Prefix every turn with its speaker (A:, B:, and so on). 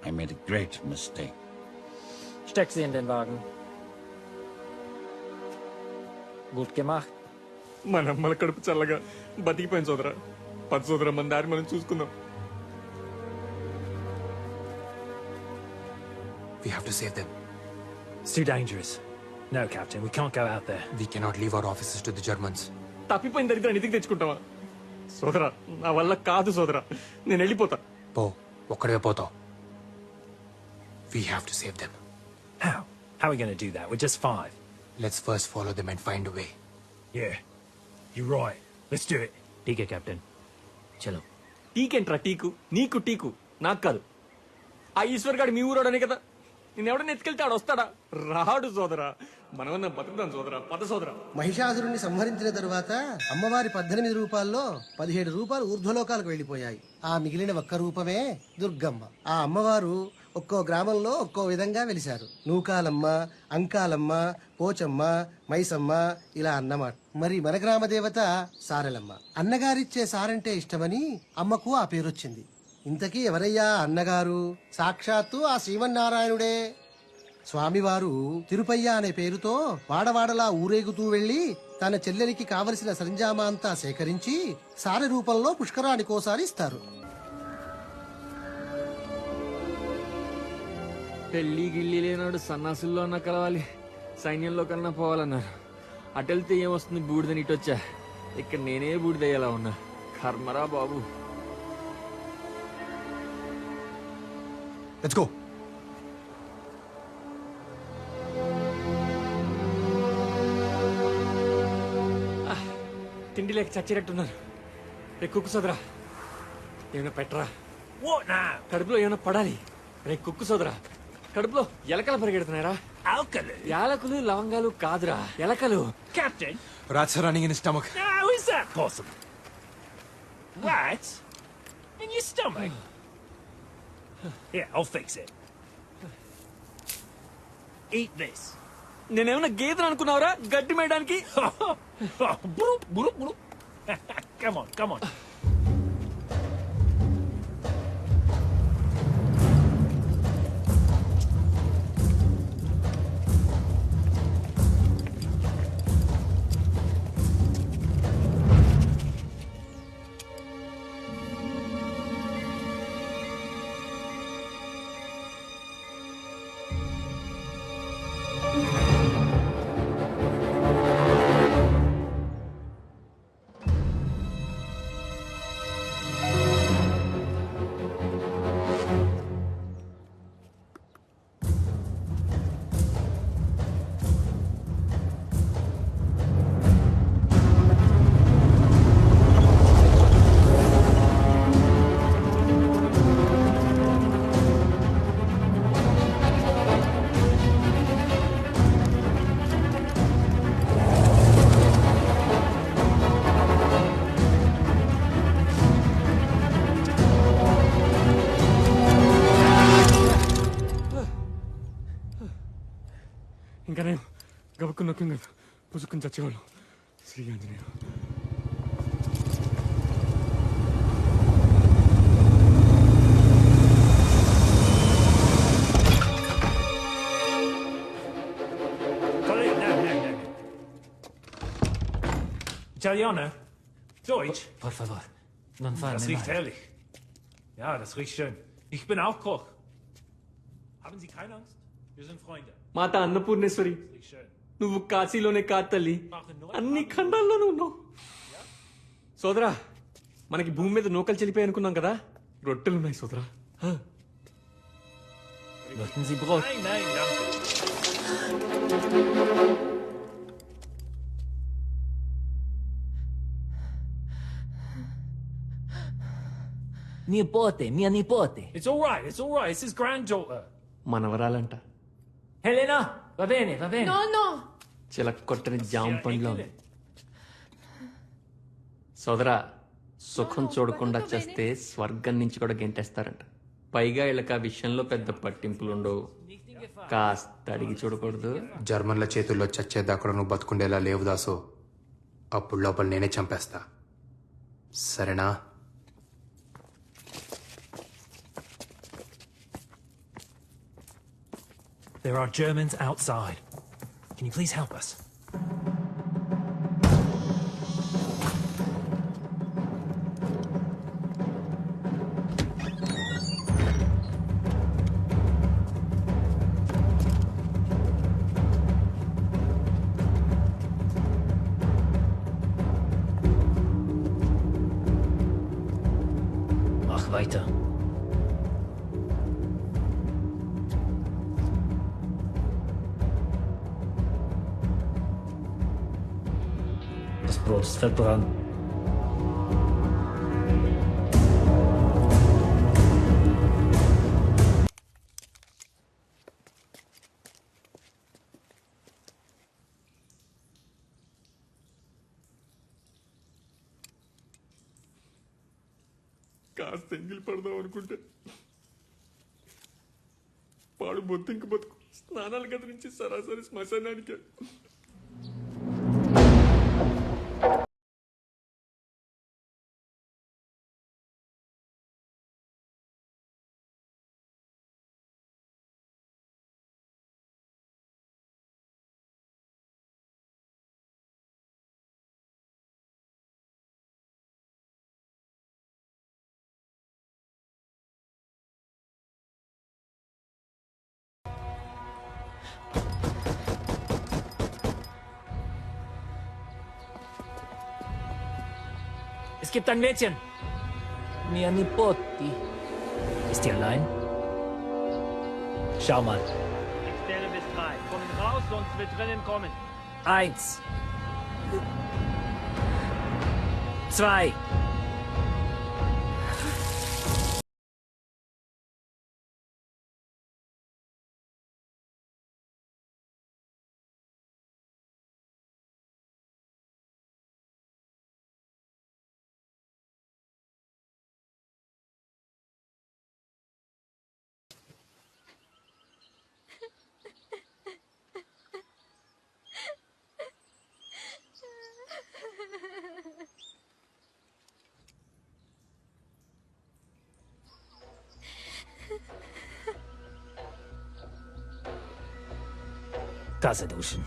A: I made a great mistake.
B: Steck sie in den Wagen. Gut gemacht.
C: మన అమ్మల కడుపు చల్లగా బతికిపోయింది సోదరా. పది సోదరా, మన దారి మనం చూసుకుందాం.
D: We have to save them.
E: It's too dangerous. No, Captain, we can't go out there.
D: We cannot leave our officers to the Germans.
C: తప్పిపోయిన దరిద్రాన్ని ఇంటికి తెచ్చుకుంటావా సోదరా? నా వల్ల కాదు సోదరా, నేను వెళ్ళిపోతా.
D: పో, ఒక్కడే పోతావు. We have to save them.
E: How? How are we going to do that? We're just 5.
D: Let's first follow them and find a way.
E: Yeah, you're right. Let's do it.
B: ठीक है कैप्टन चलो.
C: టీకేంట్రా టీకు? నీకు teak, నాకు కాదు. ఆ ఈశ్వర్ గాడు మీ ఊరోడనే కదా. నేను ఎవడన్నా ఎత్తుకెళ్తే ఆడు వస్తాడా? రాడు సోదరా. మనమన్నా బతుకుతాం సోదరా. పద సోదరా.
F: మహిషాసురుణ్ణి సంహరించిన తరువాత అమ్మవారి 18 రూపాల్లో 17 రూపాయలు ఊర్ధ్వలోకాలకు వెళ్లిపోయాయి. ఆ మిగిలిన ఒక్క రూపమే దుర్గమ్మ. ఆ అమ్మవారు ఒక్కో గ్రామంలో ఒక్కో విధంగా వెలిశారు. నూకాలమ్మ, అంకాలమ్మ, పోచమ్మ, మైసమ్మ ఇలా అన్నమాట. మరి మన గ్రామ దేవత సారలమ్మ. అన్నగారిచ్చే సారంటే ఇష్టమని అమ్మకు ఆ పేరొచ్చింది. ఇంతకీ ఎవరయ్యా అన్నగారు? సాక్షాత్తు ఆ శ్రీమన్నారాయణుడే. స్వామివారు తిరుపయ్య అనే పేరుతో వాడవాడలా ఊరేగుతూ వెళ్లి తన చెల్లెలికి కావలసిన సరంజామా అంతా సేకరించి సారె రూపంలో పుష్కరానికోసారి ఇస్తారు.
C: పెళ్లి గిల్లి లేనాడు సన్నాసుల్లో అన్నా కలవాలి, సైన్యంలో కన్నా పోవాలన్నారు. అటెళ్తే ఏమొస్తుంది బూడిదని ఇటొచ్చా. ఇక్కడ నేనే బూడిదయ్యేలా ఉన్నా. కర్మరా బాబు.
D: Let's go.
C: తిండి లేక చచ్చినట్టున్నారు. రే కుక్కు సోదరా, ఏమైనా పెట్టరా.
E: What now?
C: కడుపులో ఏమైనా పడాలి. రే కుక్కు సోదరా, కడుపులో ఎలకలు పరిగెడుతున్నాయరా.
E: Alkali?
C: యాలకులు లవంగాలు కాదురా, ఎలకలు.
E: Captain?
D: Rats are running in his stomach.
E: How is that possible? Rats? In your stomach? Yeah, I'll fix it. Eat this.
C: నేనేమన్నా గేదెలు అనుకున్నావురా గడ్డి మేయడానికి?
E: Broop, broop, broop. Come on, come on.
C: ఇంకా నేను గబుక్కుని నొక్కిం కదా, పుసుక్కుని చచ్చేవాళ్ళు. Shri Anjaneya.
E: Colleague, no, no, no. Italiano? Deutsch?
B: Por favor non farmi
E: Das riecht
B: male.
E: herrlich. Ja, das riecht schön. Ich bin auch Koch. Haben Sie keine Angst? Wir sind Freunde.
C: మాత Annapurneshwari,
E: Das riecht schön.
C: నువ్వు కాశీలోనే కాదు తల్లి, అన్ని ఖండాల్లోనూ ఉన్నావు. సోదరా, మనకి భూమి మీద నూకలు చెల్లిపోయి అనుకున్నాం కదా, రొట్టెలున్నాయి సోదరా.
B: Möchten Sie Brot?
E: Nein, nein, danke.
B: Nipote, mia nipote.
E: It's all right, it's all right. It's his granddaughter.
C: మనవరాలంట.
B: Helena, va bene, va bene.
G: No, no.
C: చిలక కొట్టని జామ
E: Yeah,
C: పండ్లో
E: eat
C: ఉంది.
E: it.
C: సోదరా, సుఖం చూడకుండా చేస్తే స్వర్గం నుంచి కూడా గెంటేస్తారంట. పైగా వీళ్ళకి ఆ విషయంలో పెద్ద పట్టింపులుండవు. కాస్త అడిగి చూడకూడదు.
D: జర్మన్ల చేతుల్లో చచ్చేదాకా నువ్వు బతుకుండేలా లేవు దాసు. అప్పుడు లోపల నేనే చంపేస్తా. సరేనా?
E: There are Germans outside. Can you please help us?
B: Mach weiter. Das Brot ist verbrannt.
C: కాస్త ఎంగిలి పడదాం అనుకుంటే పాడు బొత్తింక బతుకు స్నానాల గది నుంచి సరాసరి శ్మశానానికి.
B: Es gibt ein Mädchen. Mia Nipoti. Ist die allein? Schau mal.
A: Ich zähle bis 3. Kommen raus, sonst wird drinnen kommen.
B: 1. 2. Tasse duschen.